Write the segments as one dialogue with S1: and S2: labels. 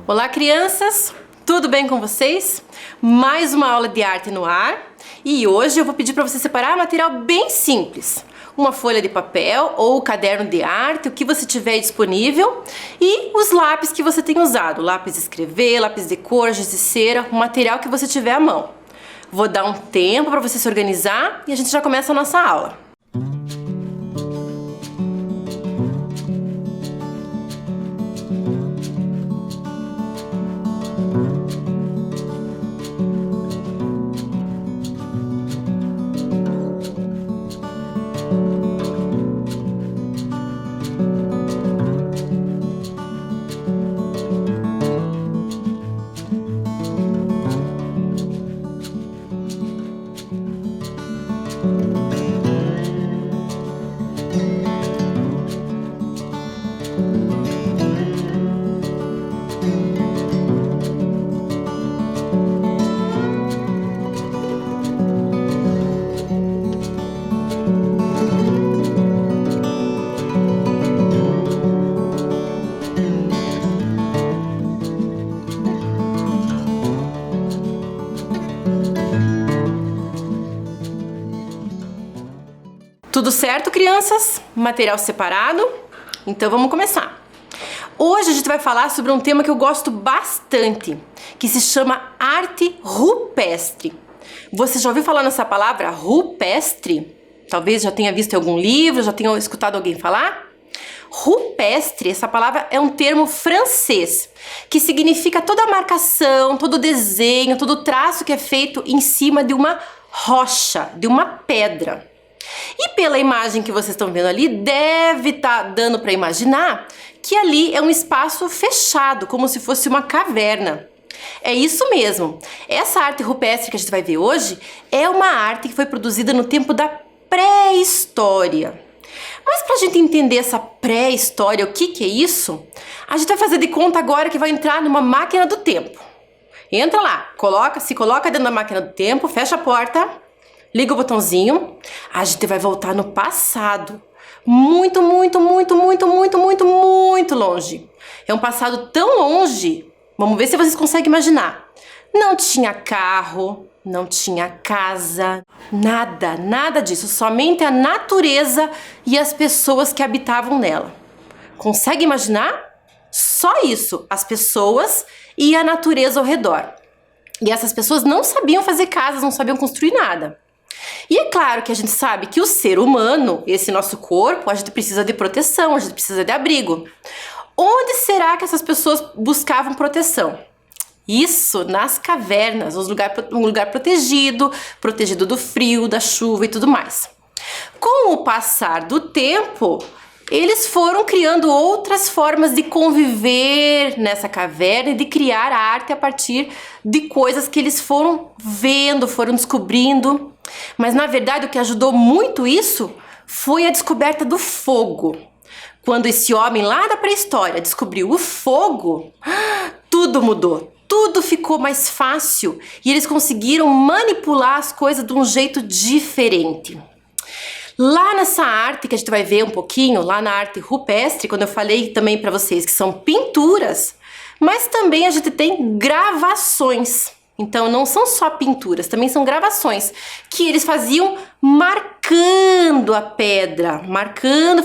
S1: Olá, crianças! Tudo bem com vocês? Mais uma aula de arte no ar e hoje eu vou pedir para você separar material bem simples. Uma folha de papel ou caderno de arte, o que você tiver disponível, e os lápis que você tem usado, lápis de escrever, lápis de cor, giz de cera, o material que você tiver à mão. Vou dar um tempo para você se organizar e a gente já começa a nossa aula. Tudo certo, crianças? Material separado? Então vamos começar. Hoje a gente vai falar sobre um tema que eu gosto bastante, que se chama arte rupestre. Você já ouviu falar nessa palavra rupestre? Talvez já tenha visto em algum livro, já tenha escutado alguém falar? Rupestre, essa palavra é um termo francês, que significa toda a marcação, todo o desenho, todo o traço que é feito em cima de uma rocha, de uma pedra. E pela imagem que vocês estão vendo ali, deve estar dando para imaginar que ali é um espaço fechado, como se fosse uma caverna. É isso mesmo. Essa arte rupestre que a gente vai ver hoje é uma arte que foi produzida no tempo da pré-história. Mas para a gente entender essa pré-história, o que é isso? A gente vai fazer de conta agora que vai entrar numa máquina do tempo. Entra lá, se coloca dentro da máquina do tempo, fecha a porta. Liga o botãozinho, a gente vai voltar no passado. Muito longe. É um passado tão longe, vamos ver se vocês conseguem imaginar. Não tinha carro, não tinha casa, nada disso. Somente a natureza e as pessoas que habitavam nela. Consegue imaginar? Só isso, as pessoas e a natureza ao redor. E essas pessoas não sabiam fazer casas, não sabiam construir nada. E é claro que a gente sabe que o ser humano, esse nosso corpo, a gente precisa de proteção, a gente precisa de abrigo. Onde será que essas pessoas buscavam proteção? Isso, nas cavernas, um lugar protegido do frio, da chuva e tudo mais. Com o passar do tempo, eles foram criando outras formas de conviver nessa caverna e de criar arte a partir de coisas que eles foram vendo, foram descobrindo. Mas na verdade o que ajudou muito isso foi a descoberta do fogo. Quando esse homem lá da pré-história descobriu o fogo, tudo mudou. Tudo ficou mais fácil e eles conseguiram manipular as coisas de um jeito diferente. Lá nessa arte que a gente vai ver um pouquinho, lá na arte rupestre, quando eu falei também para vocês que são pinturas, mas também a gente tem gravações. Então não são só pinturas, também são gravações que eles faziam marcando a pedra,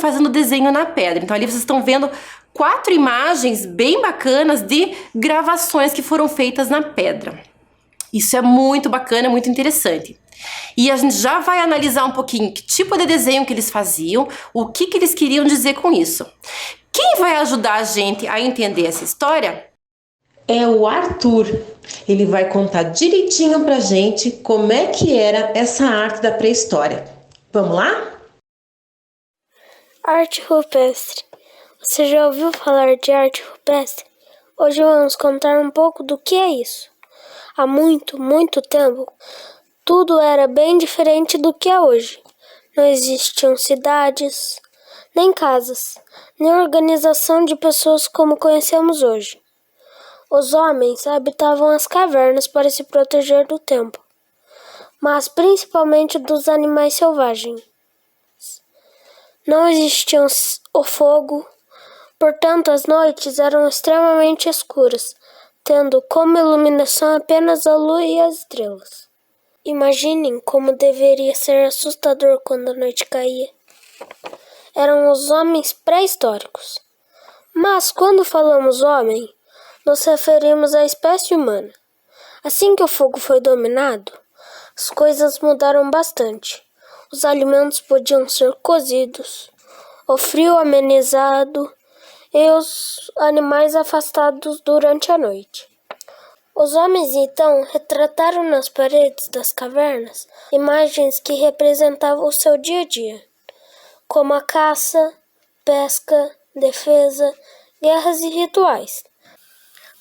S1: fazendo desenho na pedra. Então ali vocês estão vendo 4 imagens bem bacanas de gravações que foram feitas na pedra. Isso é muito bacana, muito interessante. E a gente já vai analisar um pouquinho que tipo de desenho que eles faziam, o que eles queriam dizer com isso. Quem vai ajudar a gente a entender essa história é o Arthur. Ele vai contar direitinho pra gente como é que era essa arte da pré-história. Vamos lá?
S2: Arte rupestre. Você já ouviu falar de arte rupestre? Hoje vamos contar um pouco do que é isso. Há muito tempo, tudo era bem diferente do que é hoje. Não existiam cidades, nem casas, nem organização de pessoas como conhecemos hoje. Os homens habitavam as cavernas para se proteger do tempo, mas principalmente dos animais selvagens. Não existia o fogo, portanto as noites eram extremamente escuras. tendo como iluminação apenas a lua e as estrelas. Imaginem como deveria ser assustador quando a noite caía. Eram os homens pré-históricos. Mas quando falamos homem, nos referimos à espécie humana. Assim que o fogo foi dominado, as coisas mudaram bastante. Os alimentos podiam ser cozidos, o frio amenizado e os animais afastados durante a noite. Os homens então retrataram nas paredes das cavernas imagens que representavam o seu dia a dia, como a caça, pesca, defesa, guerras e rituais.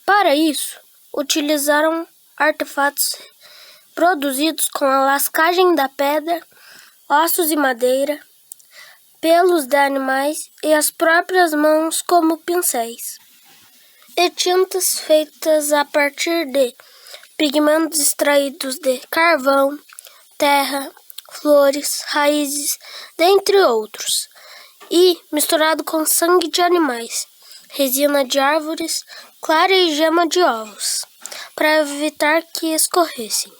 S2: Para isso, utilizaram artefatos produzidos com a lascagem da pedra, ossos e madeira, pelos de animais e as próprias mãos como pincéis, e tintas feitas a partir de pigmentos extraídos de carvão, terra, flores, raízes, dentre outros, e misturado com sangue de animais, resina de árvores, clara e gema de ovos, para evitar que escorressem.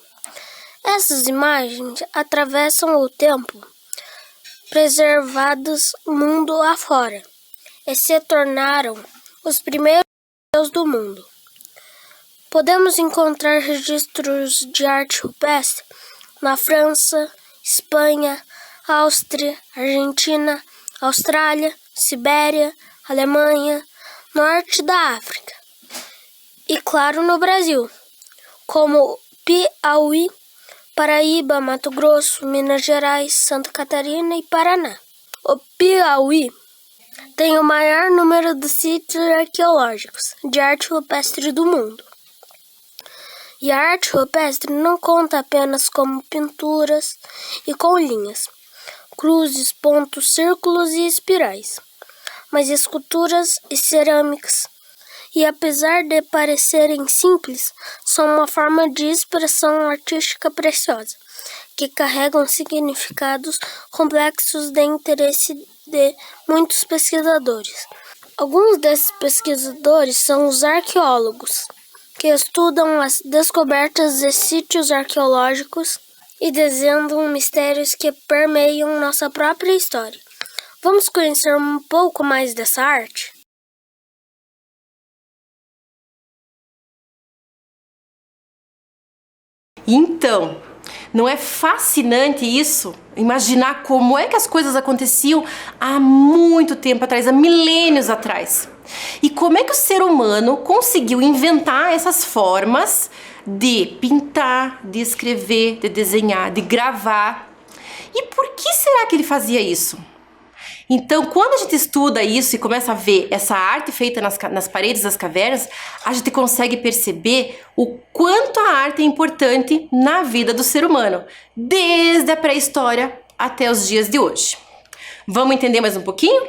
S2: Essas imagens atravessam o tempo, preservadas mundo afora, e se tornaram os primeiros museus do mundo. Podemos encontrar registros de arte rupestre na França, Espanha, Áustria, Argentina, Austrália, Sibéria, Alemanha, Norte da África e, claro, no Brasil, como Piauí, Paraíba, Mato Grosso, Minas Gerais, Santa Catarina e Paraná. O Piauí tem o maior número de sítios arqueológicos de arte rupestre do mundo. E a arte rupestre não conta apenas como pinturas e com linhas, cruzes, pontos, círculos e espirais, mas esculturas e cerâmicas. E apesar de parecerem simples, são uma forma de expressão artística preciosa, que carregam significados complexos de interesse de muitos pesquisadores. Alguns desses pesquisadores são os arqueólogos, que estudam as descobertas de sítios arqueológicos e desvendam mistérios que permeiam nossa própria história. Vamos conhecer um pouco mais dessa arte?
S1: Então, não é fascinante isso? Imaginar como é que as coisas aconteciam há muito tempo atrás, há milênios atrás. E como é que o ser humano conseguiu inventar essas formas de pintar, de escrever, de desenhar, de gravar. E por que será que ele fazia isso? Então, quando a gente estuda isso e começa a ver essa arte feita nas paredes das cavernas, a gente consegue perceber o quanto a arte é importante na vida do ser humano, desde a pré-história até os dias de hoje. Vamos entender mais um pouquinho?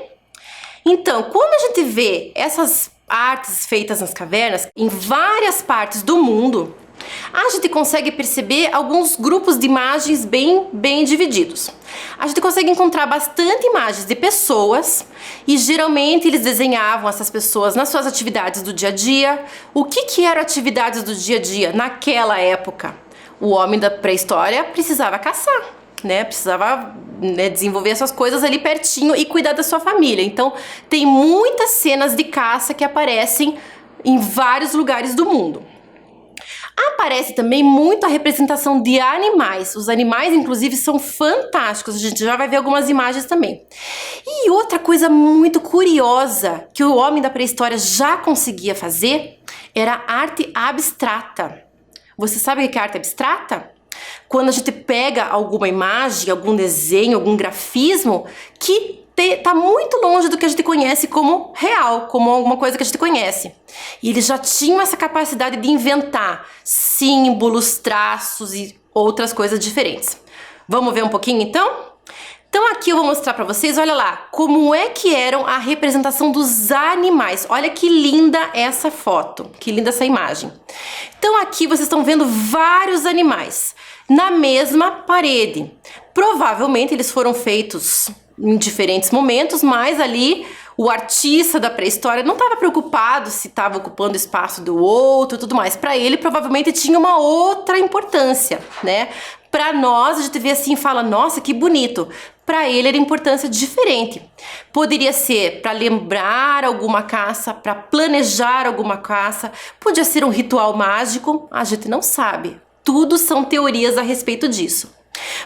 S1: Então, quando a gente vê essas artes feitas nas cavernas, em várias partes do mundo, a gente consegue perceber alguns grupos de imagens bem divididos. A gente consegue encontrar bastante imagens de pessoas e geralmente eles desenhavam essas pessoas nas suas atividades do dia a dia. O que eram atividades do dia a dia naquela época? O homem da pré-história precisava caçar, precisava desenvolver essas coisas ali pertinho e cuidar da sua família. Então tem muitas cenas de caça que aparecem em vários lugares do mundo. Aparece também muito a representação de animais. Os animais, inclusive, são fantásticos. A gente já vai ver algumas imagens também. E outra coisa muito curiosa que o homem da pré-história já conseguia fazer era arte abstrata. Você sabe o que é arte abstrata? Quando a gente pega alguma imagem, algum desenho, algum grafismo que está muito longe do que a gente conhece como real, como alguma coisa que a gente conhece. E eles já tinham essa capacidade de inventar símbolos, traços e outras coisas diferentes. Vamos ver um pouquinho então? Então aqui eu vou mostrar para vocês, olha lá, como é que eram a representação dos animais. Olha que linda essa foto, que linda essa imagem. Então aqui vocês estão vendo vários animais na mesma parede. Provavelmente eles foram feitos em diferentes momentos, mas ali o artista da pré-história não estava preocupado se estava ocupando o espaço do outro e tudo mais. Para ele, provavelmente tinha uma outra importância, né? Para nós, a gente vê assim e fala, nossa, que bonito. Para ele era importância diferente. Poderia ser para lembrar alguma caça, para planejar alguma caça, podia ser um ritual mágico, a gente não sabe. Tudo são teorias a respeito disso.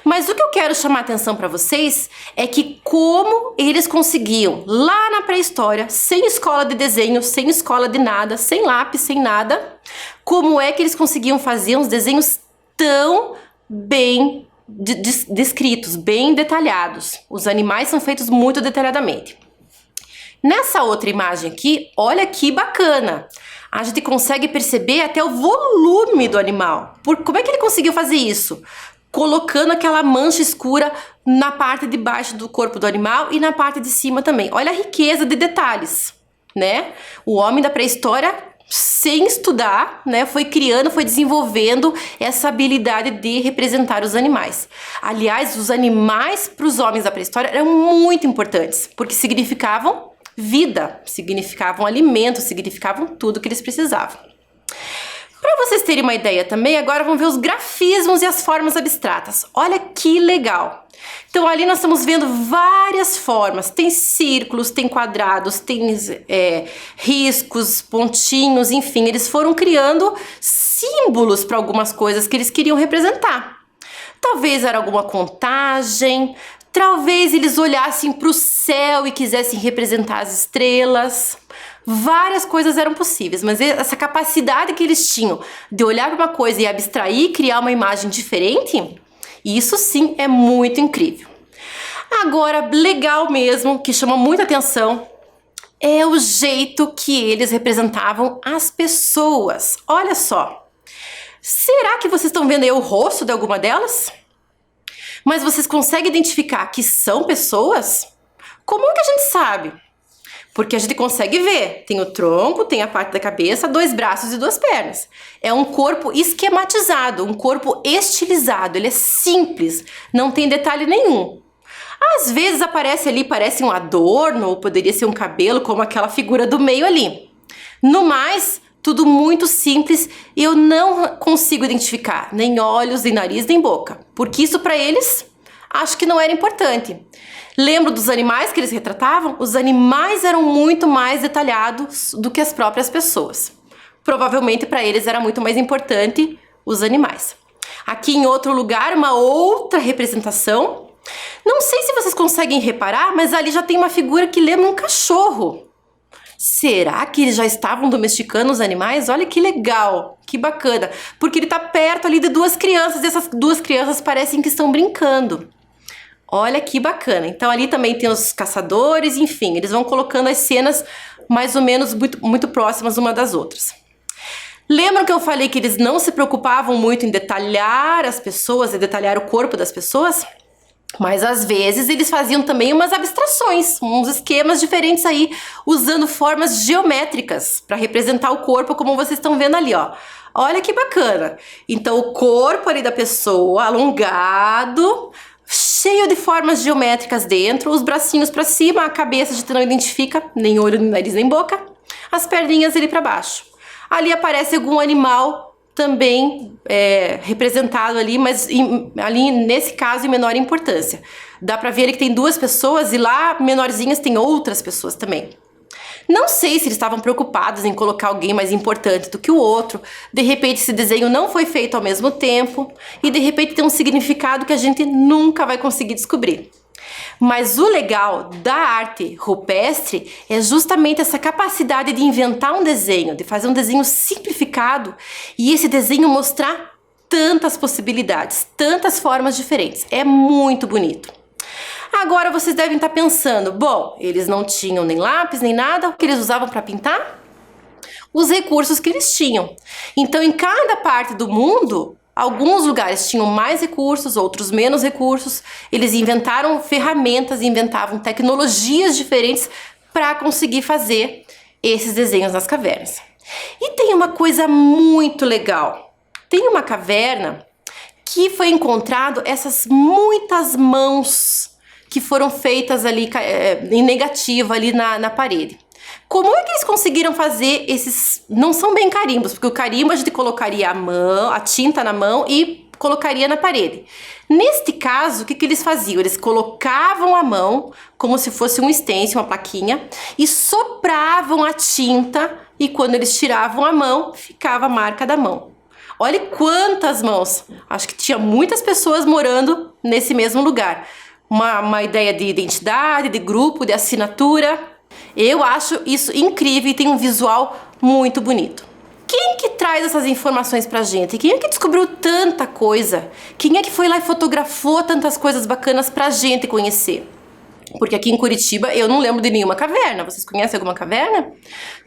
S1: Mas o que eu quero chamar a atenção para vocês é que como eles conseguiam, lá na pré-história, sem escola de desenho, sem escola de nada, sem lápis, sem nada, como é que eles conseguiam fazer uns desenhos tão bem descritos, bem detalhados. Os animais são feitos muito detalhadamente. Nessa outra imagem aqui, olha que bacana. A gente consegue perceber até o volume do animal. Como é que ele conseguiu fazer isso? Colocando aquela mancha escura na parte de baixo do corpo do animal e na parte de cima também. Olha a riqueza de detalhes, né? O homem da pré-história, sem estudar, né, foi criando, foi desenvolvendo essa habilidade de representar os animais. Aliás, os animais para os homens da pré-história eram muito importantes, porque significavam vida, significavam alimento, significavam tudo que eles precisavam. Para vocês terem uma ideia também, agora vamos ver os grafismos e as formas abstratas. Olha que legal! Então ali nós estamos vendo várias formas, tem círculos, tem quadrados, tem riscos, pontinhos, enfim, eles foram criando símbolos para algumas coisas que eles queriam representar. Talvez era alguma contagem, talvez eles olhassem para o céu e quisessem representar as estrelas. Várias coisas eram possíveis, mas essa capacidade que eles tinham de olhar para uma coisa e abstrair e criar uma imagem diferente, isso sim é muito incrível. Agora, legal mesmo, que chama muita atenção, é o jeito que eles representavam as pessoas. Olha só, será que vocês estão vendo aí o rosto de alguma delas? Mas vocês conseguem identificar que são pessoas? Como que a gente sabe? Porque a gente consegue ver, tem o tronco, tem a parte da cabeça, 2 braços e 2 pernas. É um corpo esquematizado, um corpo estilizado, ele é simples, não tem detalhe nenhum. Às vezes aparece ali, parece um adorno, ou poderia ser um cabelo, como aquela figura do meio ali. No mais, tudo muito simples e eu não consigo identificar nem olhos, nem nariz, nem boca. Porque isso para eles, acho que não era importante. Lembro dos animais que eles retratavam? Os animais eram muito mais detalhados do que as próprias pessoas. Provavelmente para eles era muito mais importante os animais. Aqui em outro lugar, uma outra representação. Não sei se vocês conseguem reparar, mas ali já tem uma figura que lembra um cachorro. Será que eles já estavam domesticando os animais? Olha que legal, que bacana. Porque ele está perto ali de 2 crianças e essas 2 crianças parecem que estão brincando. Olha que bacana. Então ali também tem os caçadores, enfim, eles vão colocando as cenas mais ou menos muito próximas uma das outras. Lembram que eu falei que eles não se preocupavam muito em detalhar as pessoas e detalhar o corpo das pessoas? Mas às vezes eles faziam também umas abstrações, uns esquemas diferentes aí, usando formas geométricas para representar o corpo, como vocês estão vendo ali, ó. Olha que bacana. Então o corpo ali da pessoa alongado, cheio de formas geométricas dentro, os bracinhos para cima, a cabeça a gente não identifica, nem olho, nem nariz, nem boca, as perninhas ali para baixo. Ali aparece algum animal também representado ali, mas ali nesse caso em menor importância. Dá para ver ali que tem 2 pessoas e lá menorzinhas tem outras pessoas também. Não sei se eles estavam preocupados em colocar alguém mais importante do que o outro. De repente esse desenho não foi feito ao mesmo tempo e de repente tem um significado que a gente nunca vai conseguir descobrir. Mas o legal da arte rupestre é justamente essa capacidade de inventar um desenho, de fazer um desenho simplificado e esse desenho mostrar tantas possibilidades, tantas formas diferentes. É muito bonito. Agora vocês devem estar pensando, bom, eles não tinham nem lápis nem nada, o que eles usavam para pintar? Os recursos que eles tinham. Então em cada parte do mundo, alguns lugares tinham mais recursos, outros menos recursos. Eles inventaram ferramentas, inventavam tecnologias diferentes para conseguir fazer esses desenhos nas cavernas. E tem uma coisa muito legal. Tem uma caverna que foi encontrado essas muitas mãos que foram feitas ali em negativo ali na parede. Como é que eles conseguiram fazer esses... Não são bem carimbos, porque o carimbo a gente colocaria a tinta na mão e colocaria na parede. Neste caso, o que eles faziam? Eles colocavam a mão como se fosse um stencil, uma plaquinha, e sopravam a tinta, e quando eles tiravam a mão, ficava a marca da mão. Olha quantas mãos! Acho que tinha muitas pessoas morando nesse mesmo lugar. Uma ideia de identidade, de grupo, de assinatura. Eu acho isso incrível e tem um visual muito bonito. Quem que traz essas informações pra gente? Quem é que descobriu tanta coisa? Quem é que foi lá e fotografou tantas coisas bacanas pra gente conhecer? Porque aqui em Curitiba eu não lembro de nenhuma caverna. Vocês conhecem alguma caverna?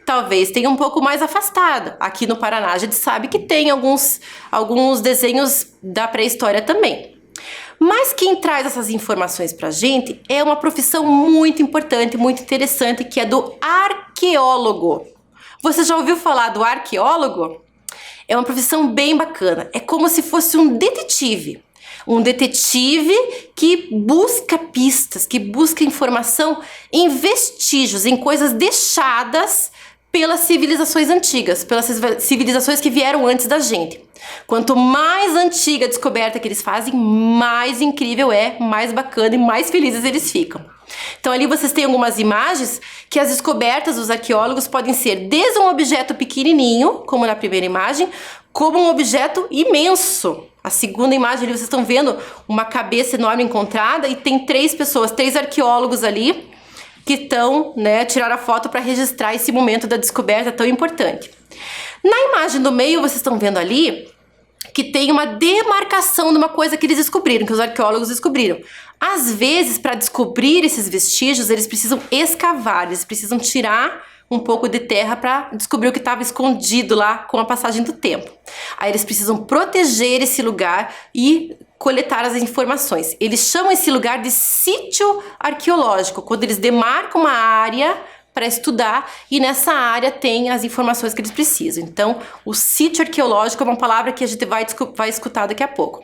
S1: Talvez tenha um pouco mais afastada. Aqui no Paraná a gente sabe que tem alguns desenhos da pré-história também. Mas quem traz essas informações pra gente é uma profissão muito importante, muito interessante, que é do arqueólogo. Você já ouviu falar do arqueólogo? É uma profissão bem bacana. É como se fosse um detetive. Um detetive que busca pistas, que busca informação em vestígios, em coisas deixadas pelas civilizações antigas, pelas civilizações que vieram antes da gente. Quanto mais antiga a descoberta que eles fazem, mais incrível é, mais bacana e mais felizes eles ficam. Então ali vocês têm algumas imagens que as descobertas dos arqueólogos podem ser desde um objeto pequenininho, como na primeira imagem, como um objeto imenso. A segunda imagem ali vocês estão vendo uma cabeça enorme encontrada e tem 3 pessoas, 3 arqueólogos ali que estão, tiraram a foto para registrar esse momento da descoberta tão importante. Na imagem do meio vocês estão vendo ali que tem uma demarcação de uma coisa que eles descobriram, que os arqueólogos descobriram. Às vezes, para descobrir esses vestígios, eles precisam escavar, eles precisam tirar um pouco de terra para descobrir o que estava escondido lá com a passagem do tempo. Aí eles precisam proteger esse lugar e coletar as informações. Eles chamam esse lugar de sítio arqueológico, quando eles demarcam uma área para estudar e nessa área tem as informações que eles precisam. Então, o sítio arqueológico é uma palavra que a gente vai escutar daqui a pouco.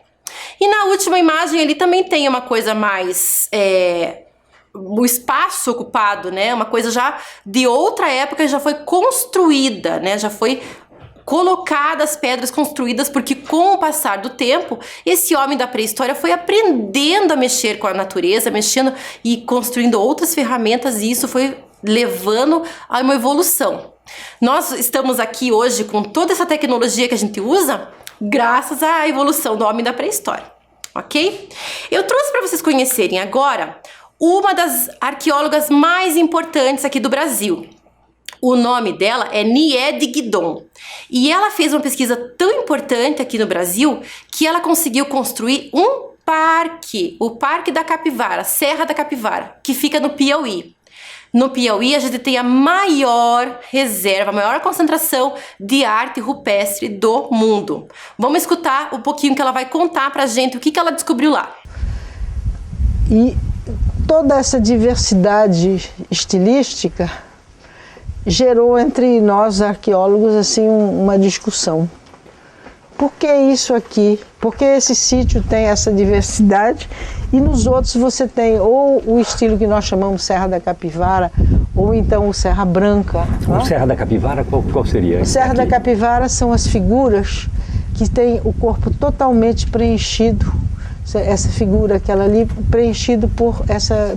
S1: E na última imagem ali também tem uma coisa mais... o espaço ocupado, uma coisa já de outra época, já foi construída, já foi colocada as pedras construídas, porque com o passar do tempo, esse homem da pré-história foi aprendendo a mexer com a natureza, mexendo e construindo outras ferramentas, e isso foi levando a uma evolução. Nós estamos aqui hoje com toda essa tecnologia que a gente usa, graças à evolução do homem da pré-história, ok? Eu trouxe para vocês conhecerem agora uma das arqueólogas mais importantes aqui do Brasil. O nome dela é Niede Guidon. E ela fez uma pesquisa tão importante aqui no Brasil que ela conseguiu construir um parque, o Parque da Capivara, Serra da Capivara, que fica no Piauí. No Piauí a gente tem a maior reserva, a maior concentração de arte rupestre do mundo. Vamos escutar um pouquinho que ela vai contar pra gente o que ela descobriu lá.
S3: E toda essa diversidade estilística gerou entre nós arqueólogos assim uma discussão. Por que isso aqui? Por que esse sítio tem essa diversidade e nos outros você tem ou o estilo que nós chamamos Serra da Capivara ou então o Serra Branca?
S4: O Serra da Capivara qual seria?
S3: O Serra da Capivara são as figuras que têm o corpo totalmente preenchido. Essa figura, aquela ali, preenchido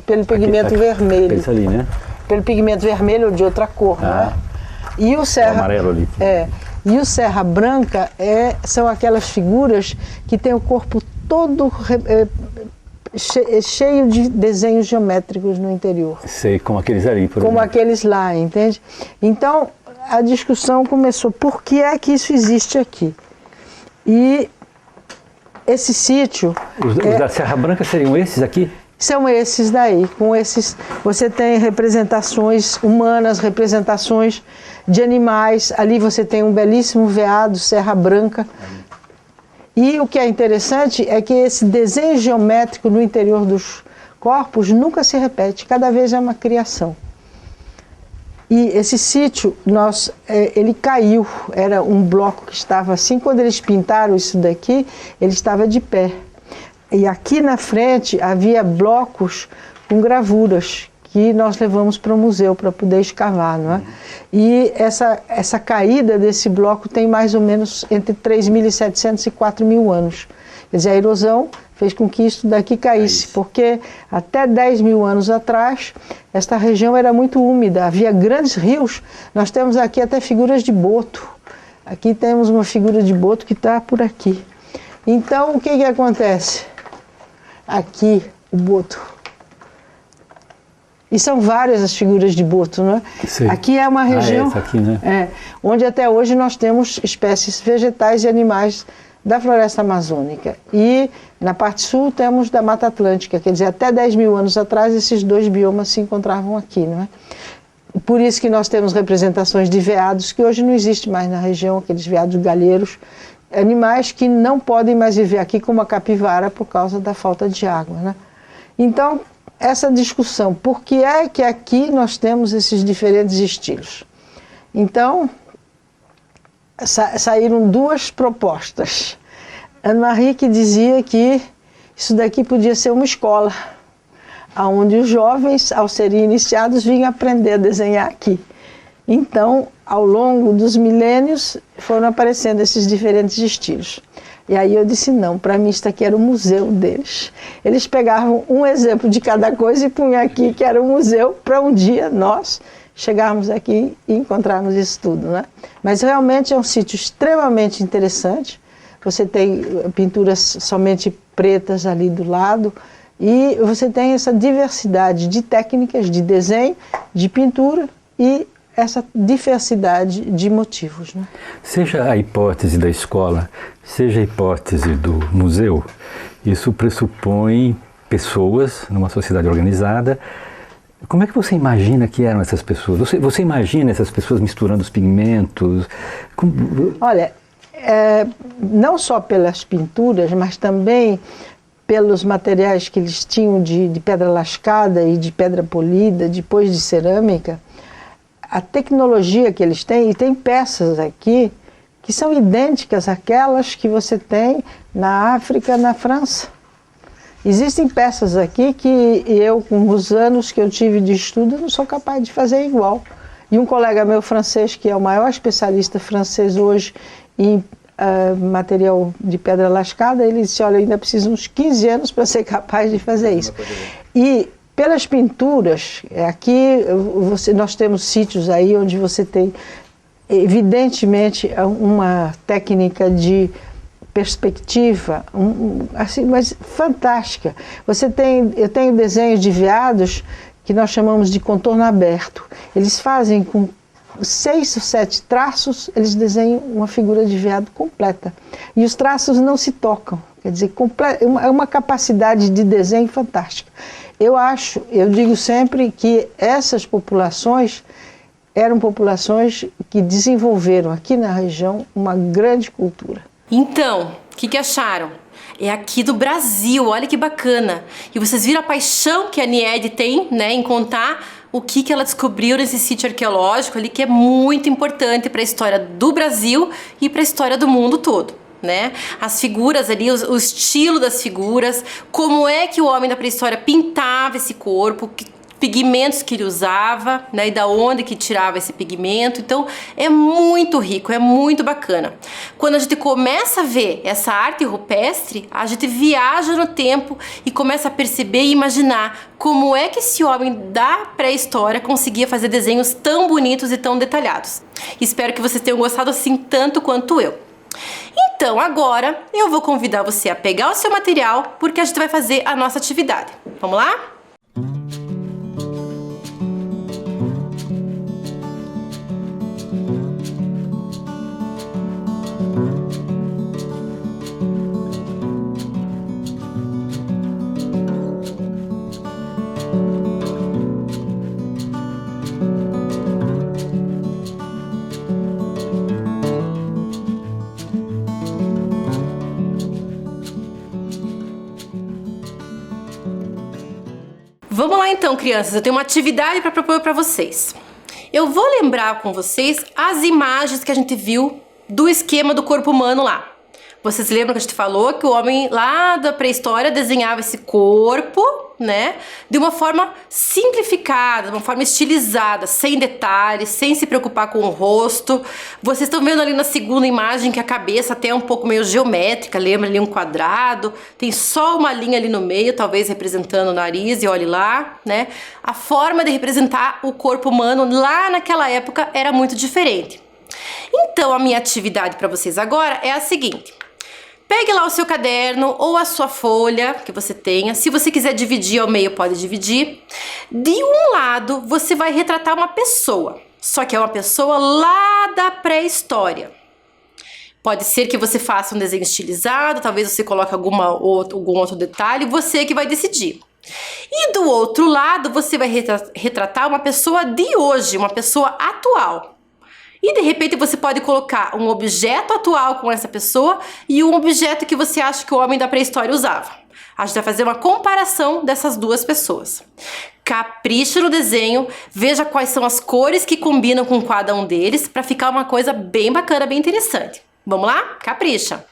S3: pelo pigmento vermelho.
S4: Esse ali, né?
S3: Pelo pigmento vermelho ou de outra cor, né? E o Serra...
S4: O amarelo ali.
S3: E o Serra Branca são aquelas figuras que têm o corpo todo cheio de desenhos geométricos no interior.
S4: Sei, como aqueles ali, por exemplo.
S3: Como aqueles lá, entende? Então, a discussão começou, por que é que isso existe aqui? E esse sítio...
S4: Os da Serra Branca seriam esses aqui?
S3: São esses daí, com esses... Você tem representações humanas, representações de animais. Ali você tem um belíssimo veado, Serra Branca. E o que é interessante é que esse desenho geométrico no interior dos corpos nunca se repete, cada vez é uma criação. E esse sítio, ele caiu, era um bloco que estava assim, quando eles pintaram isso daqui, ele estava de pé. E aqui na frente havia blocos com gravuras que nós levamos para o museu para poder escavar, não é? E essa caída desse bloco tem mais ou menos entre 3.700 e 4.000 anos. Quer dizer, a erosão fez com que isso daqui caísse, porque até 10.000 anos atrás, esta região era muito úmida, havia grandes rios. Nós temos aqui até figuras de boto. Aqui temos uma figura de boto que está por aqui. Então, o que acontece? Aqui, o boto. E são várias as figuras de boto, não é?
S4: Sei.
S3: Aqui é uma região
S4: essa aqui, né?
S3: onde até hoje nós temos espécies vegetais e animais da floresta amazônica. E na parte sul temos da Mata Atlântica, quer dizer, até 10.000 anos atrás esses dois biomas se encontravam aqui, não é? Por isso que nós temos representações de veados que hoje não existe mais na região, aqueles veados galheiros, animais que não podem mais viver aqui como a capivara por causa da falta de água, né? Então, essa discussão, por que é que aqui nós temos esses diferentes estilos? Então, saíram duas propostas. Anne-Marie que dizia que isso daqui podia ser uma escola, onde os jovens, ao serem iniciados, vinham aprender a desenhar aqui. Então, ao longo dos milênios, foram aparecendo esses diferentes estilos. E aí eu disse, não, para mim isso aqui era o museu deles. Eles pegavam um exemplo de cada coisa e punham aqui, que era o museu, para um dia nós chegarmos aqui e encontrarmos isso tudo, né? Mas realmente é um sítio extremamente interessante. Você tem pinturas somente pretas ali do lado e você tem essa diversidade de técnicas de desenho, de pintura e essa diversidade de motivos, né?
S4: Seja a hipótese da escola, seja a hipótese do museu, isso pressupõe pessoas numa sociedade organizada. Como é que você imagina que eram essas pessoas? Você imagina essas pessoas misturando os pigmentos?
S3: Olha, não só pelas pinturas, mas também pelos materiais que eles tinham de pedra lascada e de pedra polida, depois de cerâmica, a tecnologia que eles têm, e tem peças aqui que são idênticas àquelas que você tem na África, na França. Existem peças aqui que eu, com os anos que eu tive de estudo, não sou capaz de fazer igual. E um colega meu francês, que é o maior especialista francês hoje em material de pedra lascada, ele disse, olha, ainda preciso uns 15 anos para ser capaz de fazer isso. E pelas pinturas, aqui nós temos sítios aí onde você tem, evidentemente, uma técnica de perspectiva, assim, mas fantástica. Eu tenho desenhos de veados que nós chamamos de contorno aberto. Eles fazem com 6 ou 7 traços, eles desenham uma figura de veado completa. E os traços não se tocam, quer dizer, é uma capacidade de desenho fantástica. Eu digo sempre que essas populações eram populações que desenvolveram aqui na região uma grande cultura.
S1: Então, o que acharam? É aqui do Brasil, olha que bacana. E vocês viram a paixão que a Niede tem, né, em contar o que ela descobriu nesse sítio arqueológico ali, que é muito importante para a história do Brasil e para a história do mundo todo, né? As figuras ali, o estilo das figuras, como é que o homem da pré-história pintava esse corpo, que pigmentos que ele usava, né, e da onde que tirava esse pigmento. Então é muito rico, é muito bacana. Quando a gente começa a ver essa arte rupestre, a gente viaja no tempo e começa a perceber e imaginar como é que esse homem da pré-história conseguia fazer desenhos tão bonitos e tão detalhados. Espero que vocês tenham gostado assim tanto quanto eu. Então agora eu vou convidar você a pegar o seu material, porque a gente vai fazer a nossa atividade. Vamos lá? Vamos lá então, crianças, eu tenho uma atividade para propor para vocês. Eu vou lembrar com vocês as imagens que a gente viu do esquema do corpo humano lá. Vocês lembram que a gente falou que o homem lá da pré-história desenhava esse corpo, né, de uma forma simplificada, de uma forma estilizada, sem detalhes, sem se preocupar com o rosto. Vocês estão vendo ali na segunda imagem que a cabeça até é um pouco meio geométrica, lembra ali um quadrado, tem só uma linha ali no meio, talvez representando o nariz, e olhe lá, né? A forma de representar o corpo humano lá naquela época era muito diferente. Então a minha atividade para vocês agora é a seguinte: pegue lá o seu caderno ou a sua folha que você tenha. Se você quiser dividir ao meio, pode dividir. De um lado, você vai retratar uma pessoa. Só que é uma pessoa lá da pré-história. Pode ser que você faça um desenho estilizado, talvez você coloque algum outro detalhe, você que vai decidir. E do outro lado, você vai retratar uma pessoa de hoje, uma pessoa atual. E de repente você pode colocar um objeto atual com essa pessoa e um objeto que você acha que o homem da pré-história usava. A gente vai fazer uma comparação dessas duas pessoas. Capricha no desenho, veja quais são as cores que combinam com cada um deles para ficar uma coisa bem bacana, bem interessante. Vamos lá? Capricha!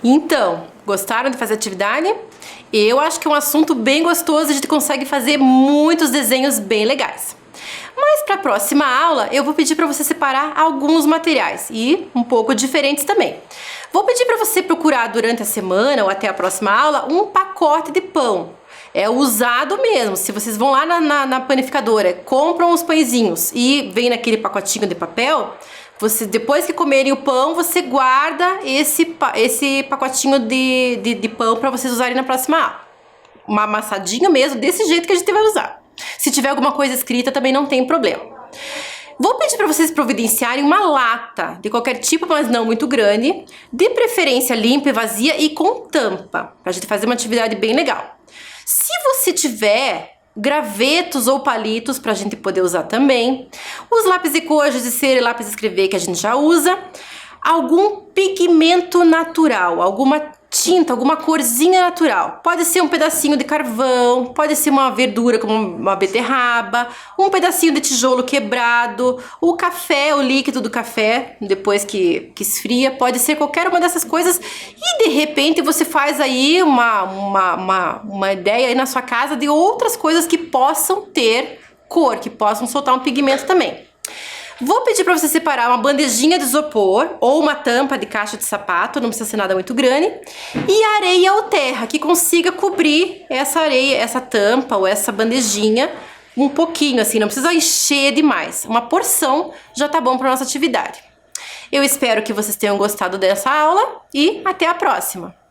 S1: Então, gostaram de fazer atividade? Eu acho que é um assunto bem gostoso, a gente consegue fazer muitos desenhos bem legais. Mas para a próxima aula eu vou pedir para você separar alguns materiais e um pouco diferentes também. Vou pedir para você procurar durante a semana ou até a próxima aula um pacote de pão. É usado mesmo. Se vocês vão lá na panificadora, compram os pãezinhos e vem naquele pacotinho de papel, você, depois que comerem o pão, você guarda esse pacotinho de pão para vocês usarem na próxima aula. Uma amassadinha mesmo, desse jeito que a gente vai usar. Se tiver alguma coisa escrita, também não tem problema. Vou pedir para vocês providenciarem uma lata de qualquer tipo, mas não muito grande, de preferência limpa e vazia e com tampa, para a gente fazer uma atividade bem legal. Se você tiver gravetos ou palitos para a gente poder usar também, os lápis de cor, giz de cera e lápis de escrever que a gente já usa, algum pigmento natural, alguma tinta, alguma corzinha natural. Pode ser um pedacinho de carvão, pode ser uma verdura como uma beterraba, um pedacinho de tijolo quebrado, o café, o líquido do café, depois que esfria, pode ser qualquer uma dessas coisas e de repente você faz aí uma ideia aí na sua casa de outras coisas que possam ter cor, que possam soltar um pigmento também. Vou pedir para você separar uma bandejinha de isopor ou uma tampa de caixa de sapato, não precisa ser nada muito grande, e areia ou terra que consiga cobrir essa areia, essa tampa ou essa bandejinha um pouquinho assim, não precisa encher demais. Uma porção já tá bom para nossa atividade. Eu espero que vocês tenham gostado dessa aula e até a próxima!